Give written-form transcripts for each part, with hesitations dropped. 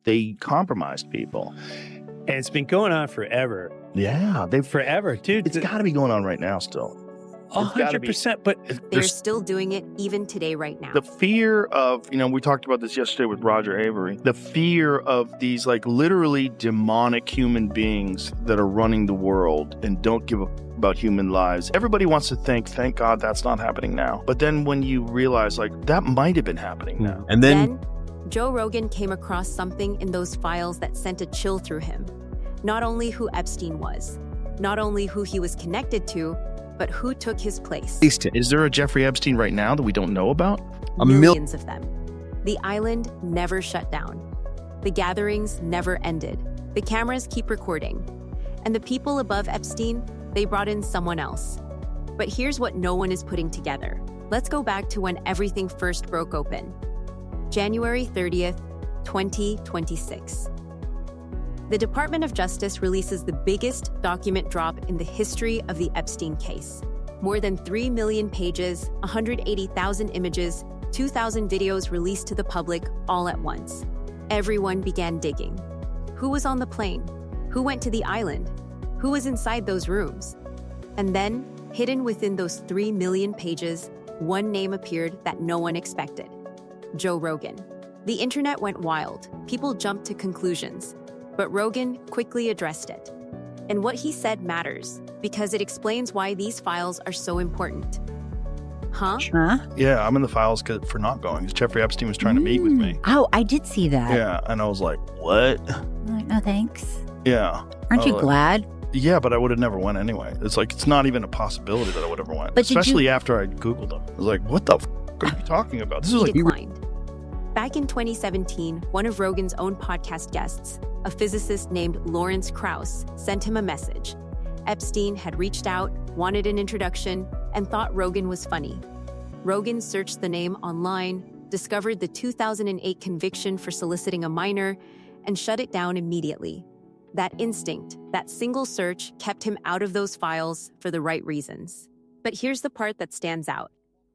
they compromised people. And it's been going on forever. Yeah, Forever, dude. It's got to be going on right now still. 100%, but they're still doing it even today right now. The fear of, we talked about this yesterday with Roger Avery, the fear of these like literally demonic human beings that are running the world and don't give a about human lives. Everybody wants to thank God that's not happening now. But then when you realize like that might have been happening now. And then Joe Rogan came across something in those files that sent a chill through him. Not only who Epstein was, not only who he was connected to, but who took his place. Is there a Jeffrey Epstein right now that we don't know about? Millions of them. The island never shut down. The gatherings never ended. The cameras keep recording. And the people above Epstein, they brought in someone else. But here's what no one is putting together. Let's go back to when everything first broke open. January 30th, 2026. The Department of Justice releases the biggest document drop in the history of the Epstein case. More than 3 million pages, 180,000 images, 2,000 videos released to the public all at once. Everyone began digging. Who was on the plane? Who went to the island? Who was inside those rooms? And then, hidden within those 3 million pages, one name appeared that no one expected. Joe Rogan. The internet went wild. People jumped to conclusions. But Rogan quickly addressed it. And what he said matters, because it explains why these files are so important. Huh? Yeah, I'm in the files for not going. Jeffrey Epstein was trying to meet with me. Oh, I did see that. Yeah, and I was like, what? I'm like, no thanks. Yeah. Aren't you glad? Yeah, but I would have never went anyway. It's like, it's not even a possibility that I would ever went. But especially after I Googled him. I was like, what the are you talking about? This is like... declined. Back in 2017, one of Rogan's own podcast guests, a physicist named Lawrence Krauss, sent him a message. Epstein had reached out, wanted an introduction, and thought Rogan was funny. Rogan searched the name online, discovered the 2008 conviction for soliciting a minor, and shut it down immediately. That instinct, that single search, kept him out of those files for the right reasons. But here's the part that stands out.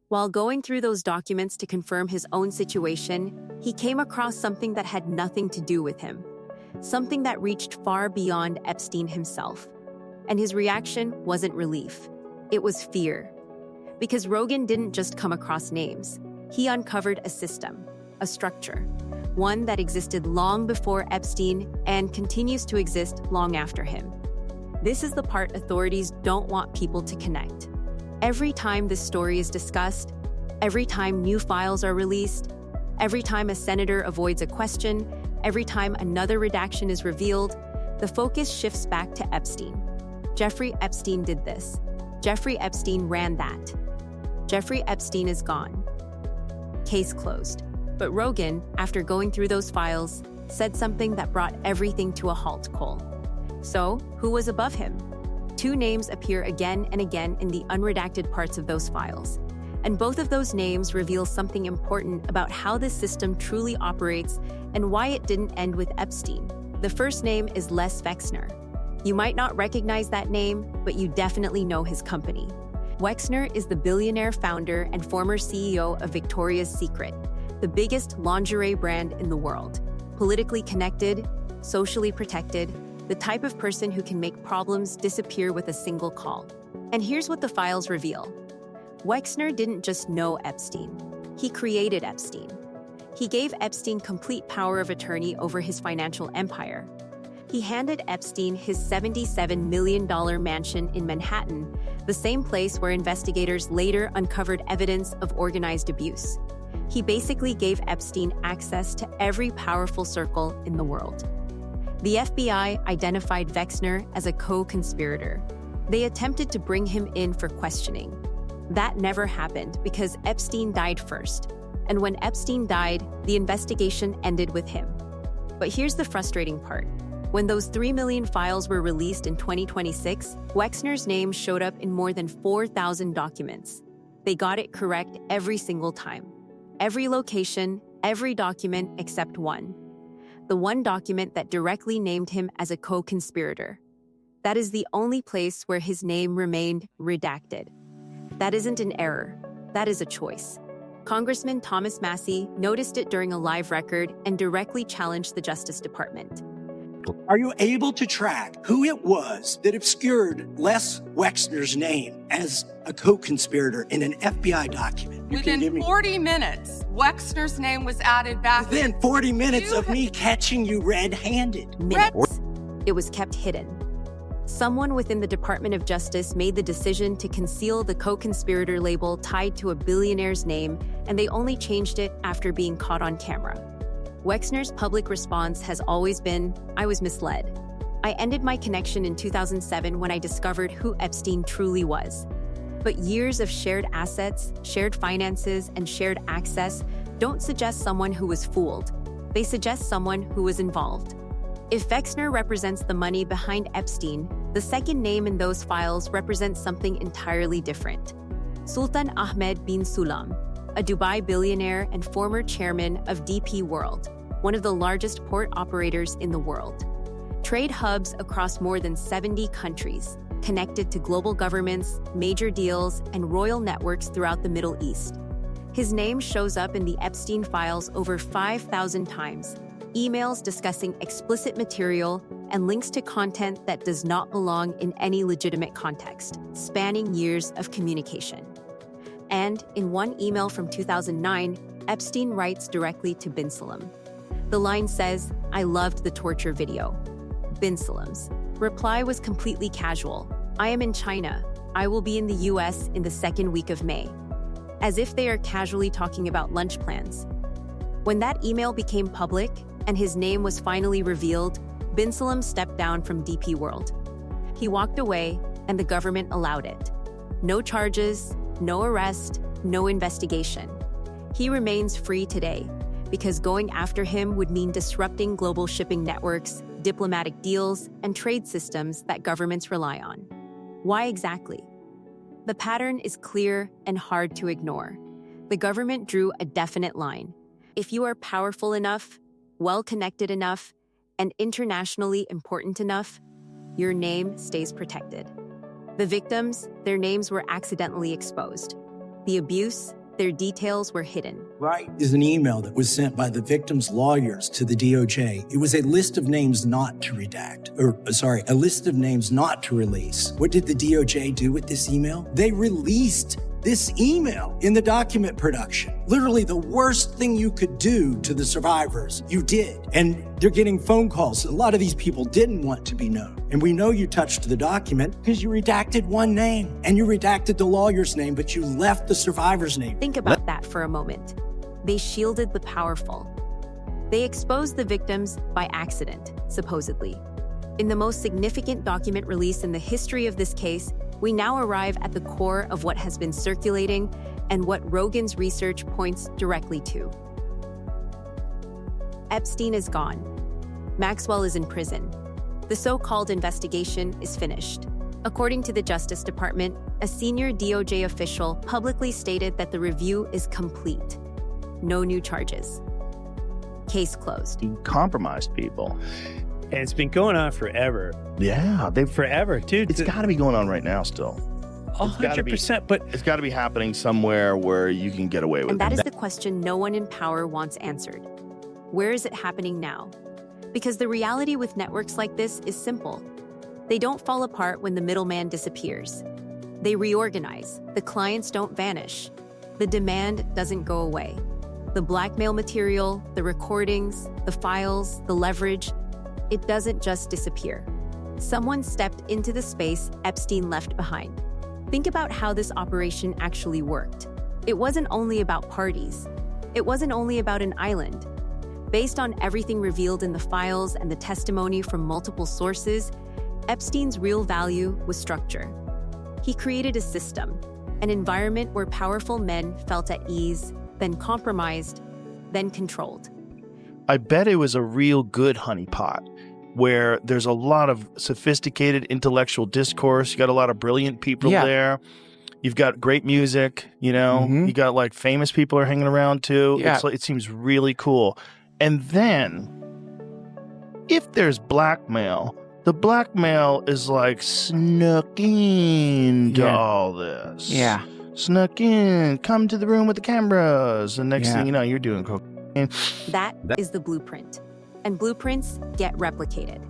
While going through those documents to confirm his own situation, he came across something that had nothing to do with him. Something that reached far beyond Epstein himself. And his reaction wasn't relief. It was fear. Because Rogan didn't just come across names. He uncovered a system, a structure, one that existed long before Epstein and continues to exist long after him. This is the part authorities don't want people to connect. Every time this story is discussed, every time new files are released, every time a senator avoids a question, every time another redaction is revealed, the focus shifts back to Epstein. Jeffrey Epstein did this. Jeffrey Epstein ran that. Jeffrey Epstein is gone. Case closed. But Rogan, after going through those files, said something that brought everything to a halt, Cole. So, who was above him? 2 names appear again and again in the unredacted parts of those files. And both of those names reveal something important about how this system truly operates and why it didn't end with Epstein. The first name is Les Wexner. You might not recognize that name, but you definitely know his company. Wexner is the billionaire founder and former CEO of Victoria's Secret, the biggest lingerie brand in the world. Politically connected, socially protected, the type of person who can make problems disappear with a single call. And here's what the files reveal. Wexner didn't just know Epstein. He created Epstein. He gave Epstein complete power of attorney over his financial empire. He handed Epstein his $77 million mansion in Manhattan, the same place where investigators later uncovered evidence of organized abuse. He basically gave Epstein access to every powerful circle in the world. The FBI identified Wexner as a co-conspirator. They attempted to bring him in for questioning. That never happened because Epstein died first. And when Epstein died, the investigation ended with him. But here's the frustrating part. When those 3 million files were released in 2026, Wexner's name showed up in more than 4,000 documents. They got it correct every single time. Every location, every document except one. The one document that directly named him as a co-conspirator. That is the only place where his name remained redacted. That isn't an error. That is a choice. Congressman Thomas Massey noticed it during a live record and directly challenged the Justice Department. Are you able to track who it was that obscured Les Wexner's name as a co-conspirator in an FBI document? Within 40 minutes, Wexner's name was added back. Within 40 minutes of me catching you red-handed. Minutes. It was kept hidden. Someone within the Department of Justice made the decision to conceal the co-conspirator label tied to a billionaire's name, and they only changed it after being caught on camera. Wexner's public response has always been, "I was misled. I ended my connection in 2007 when I discovered who Epstein truly was." But years of shared assets, shared finances, and shared access don't suggest someone who was fooled. They suggest someone who was involved. If Wexner represents the money behind Epstein, the second name in those files represents something entirely different. Sultan Ahmed bin Sulam, a Dubai billionaire and former chairman of DP World, one of the largest port operators in the world. Trade hubs across more than 70 countries, connected to global governments, major deals, and royal networks throughout the Middle East. His name shows up in the Epstein files over 5,000 times, emails discussing explicit material, and links to content that does not belong in any legitimate context, spanning years of communication. And in one email from 2009, Epstein writes directly to bin Sulam. The line says, "I loved the torture video." Bin Sulam's reply was completely casual. "I am in China. I will be in the US in the second week of May." As if they are casually talking about lunch plans. When that email became public and his name was finally revealed, bin Sulam stepped down from DP World. He walked away and the government allowed it. No charges, no arrest, no investigation. He remains free today because going after him would mean disrupting global shipping networks, diplomatic deals, and trade systems that governments rely on. Why exactly? The pattern is clear and hard to ignore. The government drew a definite line. If you are powerful enough, well-connected enough, and internationally important enough, your name stays protected. The victims, their names were accidentally exposed. The abuse, their details were hidden. Right is an email that was sent by the victim's lawyers to the DOJ. It was a list of names not to redact, a list of names not to release. What did the DOJ do with this email? They released this email in the document production. Literally the worst thing you could do to the survivors, you did. And they're getting phone calls. A lot of these people didn't want to be known. And we know you touched the document because you redacted one name and you redacted the lawyer's name, but you left the survivor's name. Think about that for a moment. They shielded the powerful. They exposed the victims by accident, supposedly. In the most significant document release in the history of this case, we now arrive at the core of what has been circulating and what Rogan's research points directly to. Epstein is gone. Maxwell is in prison. The so-called investigation is finished. According to the Justice Department, a senior DOJ official publicly stated that the review is complete. No new charges. Case closed. He compromised people. And it's been going on forever. Yeah, Forever, dude. It's got to be going on right now still. 100%, but It's got to be happening somewhere where you can get away with And it. that is the question no one in power wants answered. Where is it happening now? Because the reality with networks like this is simple. They don't fall apart when the middleman disappears. They reorganize. The clients don't vanish. The demand doesn't go away. The blackmail material, the recordings, the files, the leverage, it doesn't just disappear. Someone stepped into the space Epstein left behind. Think about how this operation actually worked. It wasn't only about parties. It wasn't only about an island. Based on everything revealed in the files and the testimony from multiple sources, Epstein's real value was structure. He created a system, an environment where powerful men felt at ease, then compromised, then controlled. I bet it was a real good honeypot where there's a lot of sophisticated intellectual discourse. You got a lot of brilliant people there. You've got great music, you know. You got like famous people are hanging around too. Yeah. It seems really cool. And then if there's blackmail, the blackmail is like snuck into all this. Yeah. snuck in, come to the room with the cameras. And next thing you know, you're doing cocaine. That is the blueprint. And blueprints get replicated.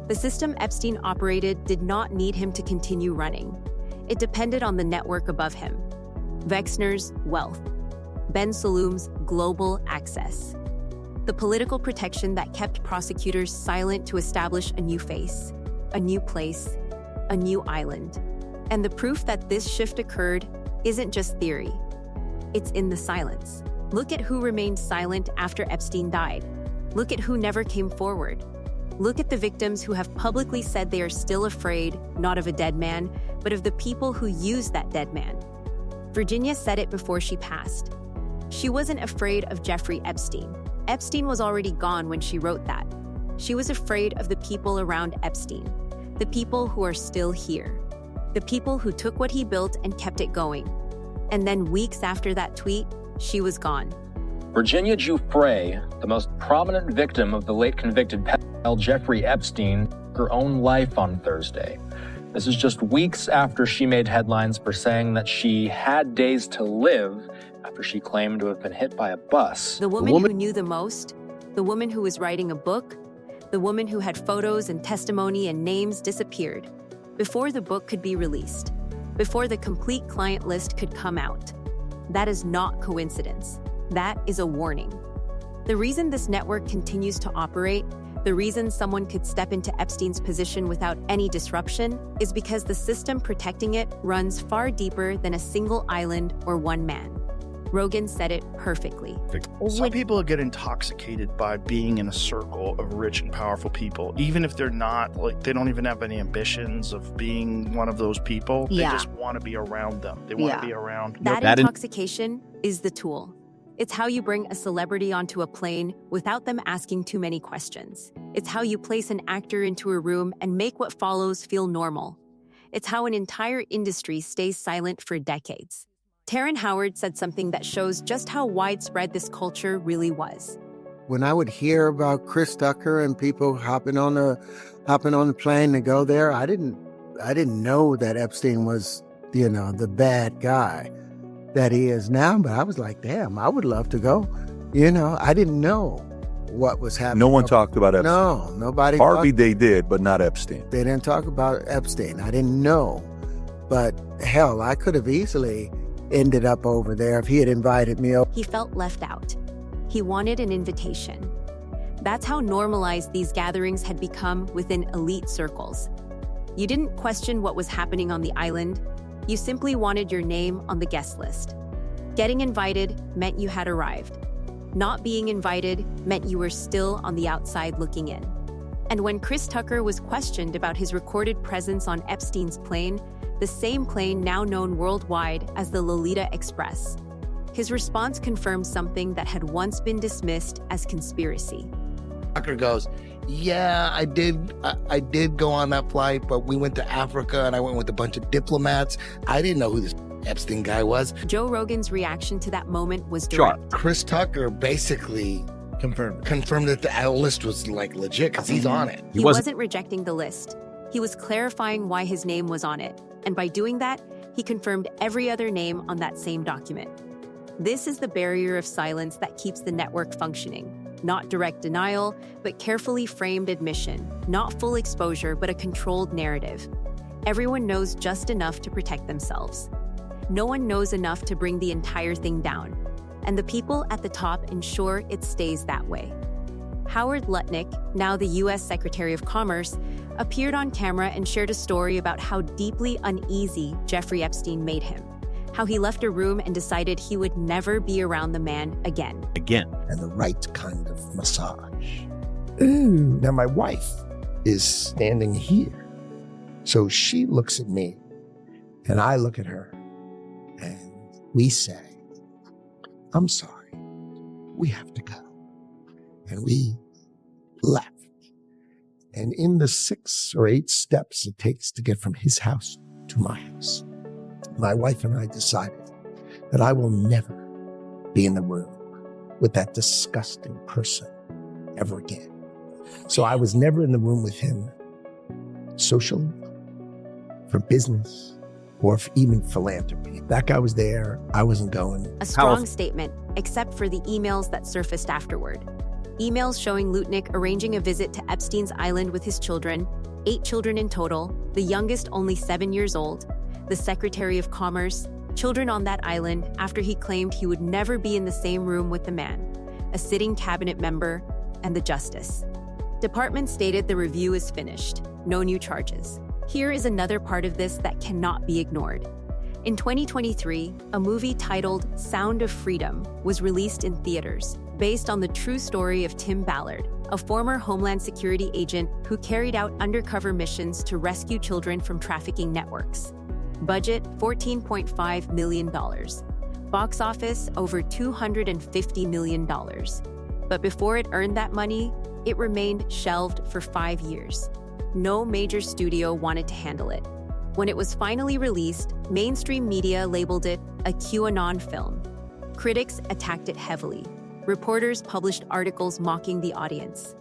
The system Epstein operated did not need him to continue running. It depended on the network above him. Wexner's wealth. Ben Salum's global access. The political protection that kept prosecutors silent to establish a new face, a new place, a new island. And the proof that this shift occurred isn't just theory. It's in the silence. Look at who remained silent after Epstein died. Look at who never came forward. Look at the victims who have publicly said they are still afraid, not of a dead man, but of the people who used that dead man. Virginia said it before she passed. She wasn't afraid of Jeffrey Epstein. Epstein was already gone when she wrote that. She was afraid of the people around Epstein, the people who are still here, the people who took what he built and kept it going. And then weeks after that tweet, she was gone. Virginia Giuffre, the most prominent victim of the late convicted pedophile Jeffrey Epstein, took her own life on Thursday. This is just weeks after she made headlines for saying that she had days to live after she claimed to have been hit by a bus. The woman who knew the most, the woman who was writing a book, the woman who had photos and testimony and names disappeared before the book could be released, before the complete client list could come out. That is not coincidence. That is a warning. The reason this network continues to operate, the reason someone could step into Epstein's position without any disruption, is because the system protecting it runs far deeper than a single island or one man. Rogan said it perfectly. Some people get intoxicated by being in a circle of rich and powerful people, even if they're not, like, they don't even have any ambitions of being one of those people. They just want to be around them. They want to be around. That intoxication is the tool. It's how you bring a celebrity onto a plane without them asking too many questions. It's how you place an actor into a room and make what follows feel normal. It's how an entire industry stays silent for decades. Taryn Howard said something that shows just how widespread this culture really was. When I would hear about Chris Tucker and people hopping on the plane to go there, I didn't know that Epstein was, the bad guy that he is now. But I was like, damn, I would love to go. I didn't know what was happening. No one talked about Epstein. No, nobody. Harvey they did, but not Epstein. They didn't talk about Epstein. I didn't know. But hell, I could have easily ended up over there if he had invited me. He felt left out. He wanted an invitation. That's how normalized these gatherings had become within elite circles. You didn't question what was happening on the island. You simply wanted your name on the guest list. Getting invited meant you had arrived. Not being invited meant you were still on the outside looking in. And when Chris Tucker was questioned about his recorded presence on Epstein's plane, the same plane now known worldwide as the Lolita Express, his response confirmed something that had once been dismissed as conspiracy. Tucker goes, yeah, I did go on that flight, but we went to Africa and I went with a bunch of diplomats. I didn't know who this Epstein guy was. Joe Rogan's reaction to that moment was direct. Chris Tucker basically confirmed that the list was like legit because he's on it. He wasn't rejecting the list. He was clarifying why his name was on it. And by doing that, he confirmed every other name on that same document. This is the barrier of silence that keeps the network functioning. Not direct denial, but carefully framed admission. Not full exposure, but a controlled narrative. Everyone knows just enough to protect themselves. No one knows enough to bring the entire thing down. And the people at the top ensure it stays that way. Howard Lutnick, now the U.S. Secretary of Commerce, appeared on camera and shared a story about how deeply uneasy Jeffrey Epstein made him. How he left a room and decided he would never be around the man again. And the right kind of massage. Ooh. Now my wife is standing here. So she looks at me and I look at her and we say, I'm sorry, we have to go. And we left. And in the 6 or 8 steps it takes to get from his house to my house, my wife and I decided that I will never be in the room with that disgusting person ever again. So I was never in the room with him socially, for business, or even philanthropy. That guy was there. I wasn't going. A strong statement, except for the emails that surfaced afterward. Emails showing Lutnick arranging a visit to Epstein's island with his children, 8 children in total, the youngest only 7 years old, the Secretary of Commerce, children on that island after he claimed he would never be in the same room with the man, a sitting cabinet member, and the justice. Department stated the review is finished, no new charges. Here is another part of this that cannot be ignored. In 2023, a movie titled Sound of Freedom was released in theaters, based on the true story of Tim Ballard, a former Homeland Security agent who carried out undercover missions to rescue children from trafficking networks. Budget $14.5 million. Box office over $250 million. But before it earned that money, it remained shelved for 5 years. No major studio wanted to handle it. When it was finally released, mainstream media labeled it a QAnon film. Critics attacked it heavily. Reporters published articles mocking the audience.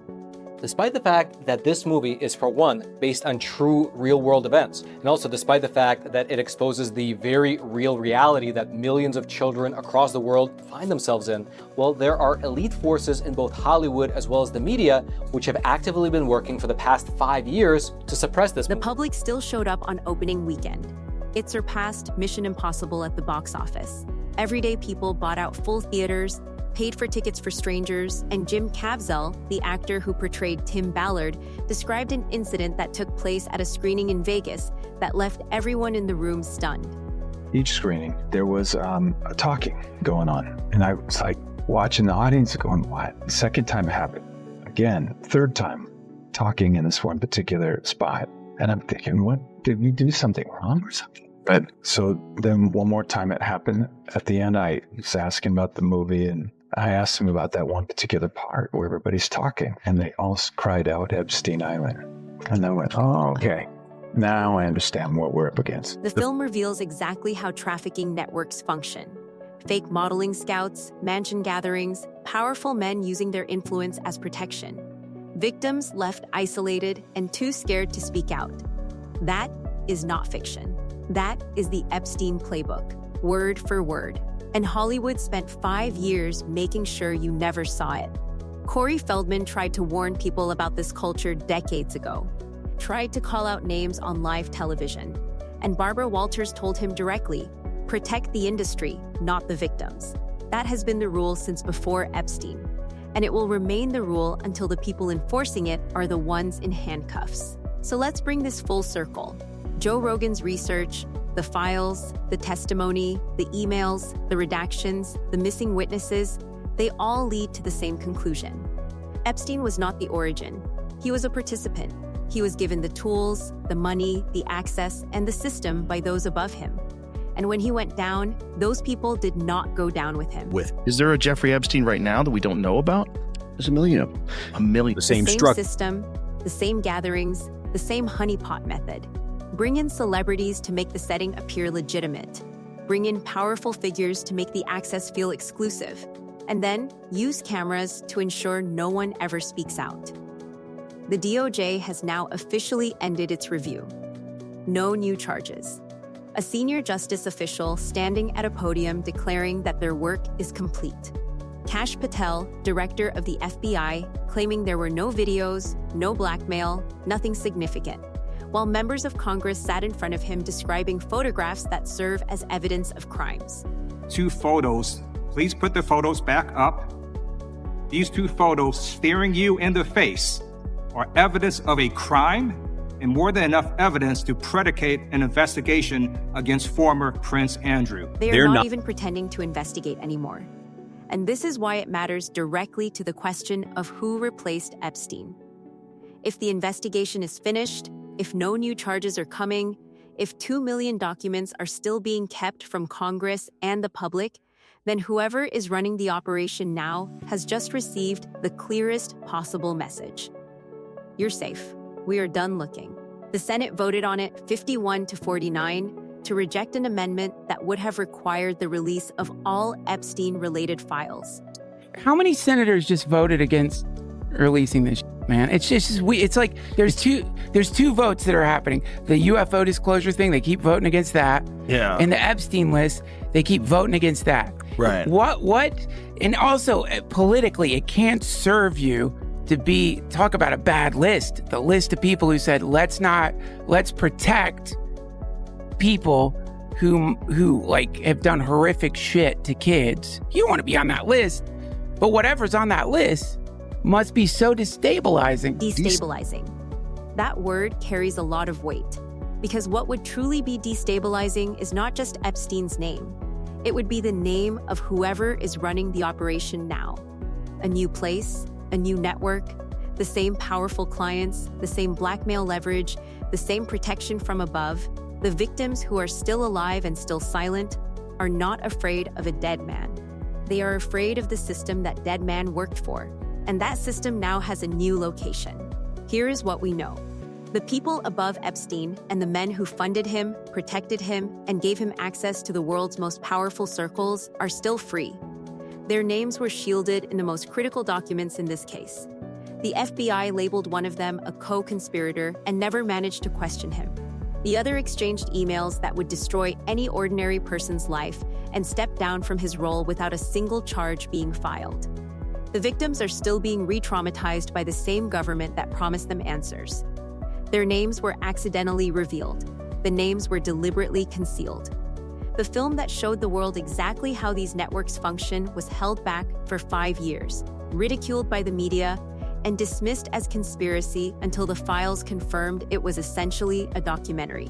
Despite the fact that this movie is, for one, based on true real-world events, and also despite the fact that it exposes the very real reality that millions of children across the world find themselves in, well, there are elite forces in both Hollywood as well as the media which have actively been working for the past 5 years to suppress this movie. The public still showed up on opening weekend. It surpassed Mission Impossible at the box office. Everyday people bought out full theaters, paid for tickets for strangers, and Jim Caviezel, the actor who portrayed Tim Ballard, described an incident that took place at a screening in Vegas that left everyone in the room stunned. Each screening, there was a talking going on, and I was like watching the audience going, what? The second time it happened. Again, third time, talking in this one particular spot. And I'm thinking, what, did we do something wrong or something? But so then one more time it happened. At the end, I was asking about the movie, and I asked them about that one particular part where everybody's talking, and they all cried out Epstein Island. And I went, oh, okay. Now I understand what we're up against. The film reveals exactly how trafficking networks function. Fake modeling scouts, mansion gatherings, powerful men using their influence as protection. Victims left isolated and too scared to speak out. That is not fiction. That is the Epstein playbook, word for word. And Hollywood spent 5 years making sure you never saw it. Corey Feldman tried to warn people about this culture decades ago, tried to call out names on live television. And Barbara Walters told him directly, protect the industry, not the victims. That has been the rule since before Epstein. And it will remain the rule until the people enforcing it are the ones in handcuffs. So let's bring this full circle. Joe Rogan's research, the files, the testimony, the emails, the redactions, the missing witnesses, they all lead to the same conclusion. Epstein was not the origin. He was a participant. He was given the tools, the money, the access, and the system by those above him. And when he went down, those people did not go down with him. Is there a Jeffrey Epstein right now that we don't know about? There's a million of them. A million. The same system, the same gatherings, the same honeypot method. Bring in celebrities to make the setting appear legitimate. Bring in powerful figures to make the access feel exclusive. And then use cameras to ensure no one ever speaks out. The DOJ has now officially ended its review. No new charges. A senior justice official standing at a podium declaring that their work is complete. Kash Patel, director of the FBI, claiming there were no videos, no blackmail, nothing significant, while members of Congress sat in front of him describing photographs that serve as evidence of crimes. 2 photos. Please put the photos back up. These 2 photos staring you in the face are evidence of a crime and more than enough evidence to predicate an investigation against former Prince Andrew. They're not even pretending to investigate anymore. And this is why it matters directly to the question of who replaced Epstein. If the investigation is finished, if no new charges are coming, if 2 million documents are still being kept from Congress and the public, then whoever is running the operation now has just received the clearest possible message. You're safe. We are done looking. The Senate voted on it 51-49 to reject an amendment that would have required the release of all Epstein-related files. How many senators just voted against releasing this? man. It's just it's like there's two votes that are happening. The UFO disclosure thing, they keep voting against that. Yeah. And the Epstein list, they keep voting against that. Right. What? And also politically, it can't serve you to talk about a bad list. The list of people who said, let's protect people who like have done horrific shit to kids. You don't want to be on that list. But whatever's on that list must be so destabilizing. Destabilizing. That word carries a lot of weight, because what would truly be destabilizing is not just Epstein's name. It would be the name of whoever is running the operation now. A new place, a new network, the same powerful clients, the same blackmail leverage, the same protection from above. The victims who are still alive and still silent are not afraid of a dead man. They are afraid of the system that dead man worked for, and that system now has a new location. Here is what we know. The people above Epstein and the men who funded him, protected him, and gave him access to the world's most powerful circles are still free. Their names were shielded in the most critical documents in this case. The FBI labeled one of them a co-conspirator and never managed to question him. The other exchanged emails that would destroy any ordinary person's life and stepped down from his role without a single charge being filed. The victims are still being re-traumatized by the same government that promised them answers. Their names were accidentally revealed. The names were deliberately concealed. The film that showed the world exactly how these networks function was held back for 5 years, ridiculed by the media, and dismissed as conspiracy until the files confirmed it was essentially a documentary.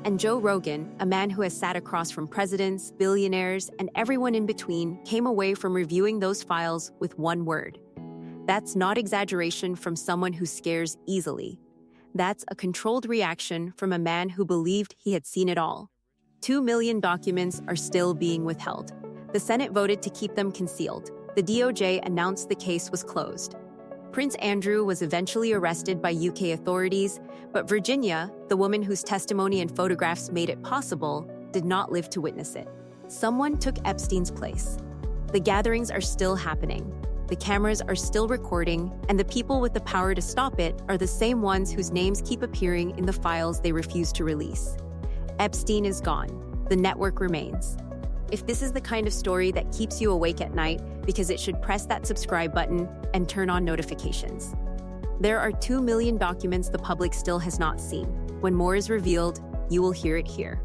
And Joe Rogan, a man who has sat across from presidents, billionaires, and everyone in between, came away from reviewing those files with one word. That's not exaggeration from someone who scares easily. That's a controlled reaction from a man who believed he had seen it all. 2 million documents are still being withheld. The Senate voted to keep them concealed. The DOJ announced the case was closed. Prince Andrew was eventually arrested by UK authorities, but Virginia, the woman whose testimony and photographs made it possible, did not live to witness it. Someone took Epstein's place. The gatherings are still happening. The cameras are still recording, and the people with the power to stop it are the same ones whose names keep appearing in the files they refuse to release. Epstein is gone. The network remains. If this is the kind of story that keeps you awake at night, because it should press that subscribe button and turn on notifications. There are 2 million documents the public still has not seen. When more is revealed, you will hear it here.